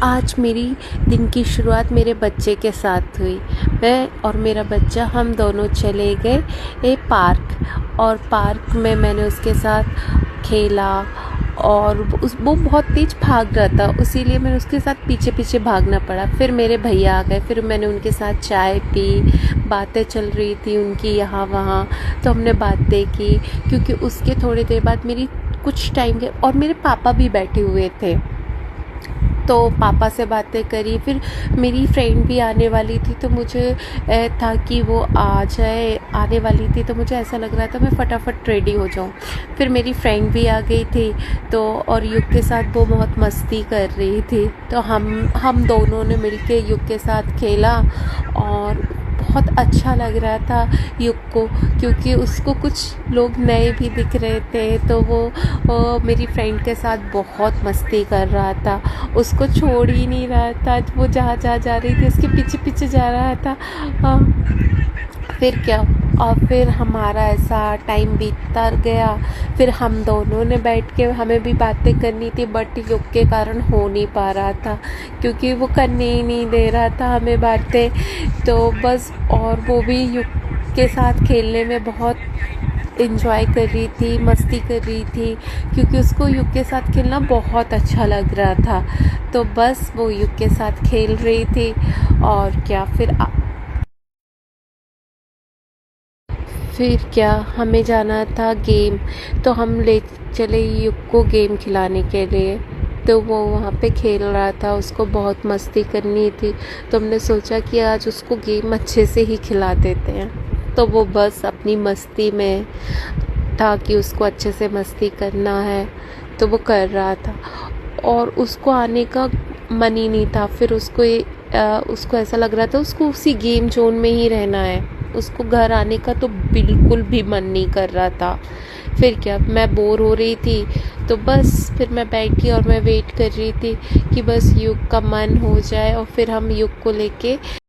आज मेरी दिन की शुरुआत मेरे बच्चे के साथ हुई। मैं और मेरा बच्चा हम दोनों चले गए पार्क, और पार्क में मैंने उसके साथ खेला। और वो बहुत तेज़ भाग रहा था, इसीलिए मैंने उसके साथ पीछे पीछे भागना पड़ा। फिर मेरे भैया आ गए, फिर मैंने उनके साथ चाय पी, बातें चल रही थी उनकी यहाँ वहाँ, तो हमने बातें की। क्योंकि उसके थोड़ी देर बाद मेरी कुछ टाइम के और मेरे पापा भी बैठे हुए थे, तो पापा से बातें करी। फिर मेरी फ्रेंड भी आने वाली थी, तो मुझे था कि वो आ जाए, आने वाली थी, तो मुझे ऐसा लग रहा था मैं फटाफट रेडी हो जाऊँ। फिर मेरी फ्रेंड भी आ गई थी, तो और युग के साथ वो बहुत मस्ती कर रही थी, तो हम दोनों ने मिलके युग के साथ खेला। और बहुत अच्छा लग रहा था युग को, क्योंकि उसको कुछ लोग नए भी दिख रहे थे, तो वो मेरी फ्रेंड के साथ बहुत मस्ती कर रहा था, उसको छोड़ ही नहीं रहा था। वो जहाँ जहाँ जा रही थी उसके पीछे पीछे जा रहा था। फिर क्या, और फिर हमारा ऐसा टाइम बीतता गया। फिर हम दोनों ने बैठ के, हमें भी बातें करनी थी, बट युग के कारण हो नहीं पा रहा था, क्योंकि वो करने ही नहीं दे रहा था हमें बातें। तो बस, और वो भी युग के साथ खेलने में बहुत एंजॉय कर रही थी, मस्ती कर रही थी, क्योंकि उसको युग के साथ खेलना बहुत अच्छा लग रहा था। तो बस वो युग के साथ खेल रही थी। और क्या, फिर क्या, हमें जाना था गेम, तो हम ले चले युग को गेम खिलाने के लिए। तो वो वहाँ पे खेल रहा था, उसको बहुत मस्ती करनी थी, तो हमने सोचा कि आज उसको गेम अच्छे से ही खिला देते हैं। तो वो बस अपनी मस्ती में था कि उसको अच्छे से मस्ती करना है, तो वो कर रहा था, और उसको आने का मन ही नहीं था। फिर उसको ऐसा लग रहा था उसको उसी गेम जोन में ही रहना है, उसको घर आने का तो बिल्कुल भी मन नहीं कर रहा था। फिर क्या, मैं बोर हो रही थी, तो बस फिर मैं बैठी और मैं वेट कर रही थी कि बस युग का मन हो जाए और फिर हम युग को लेके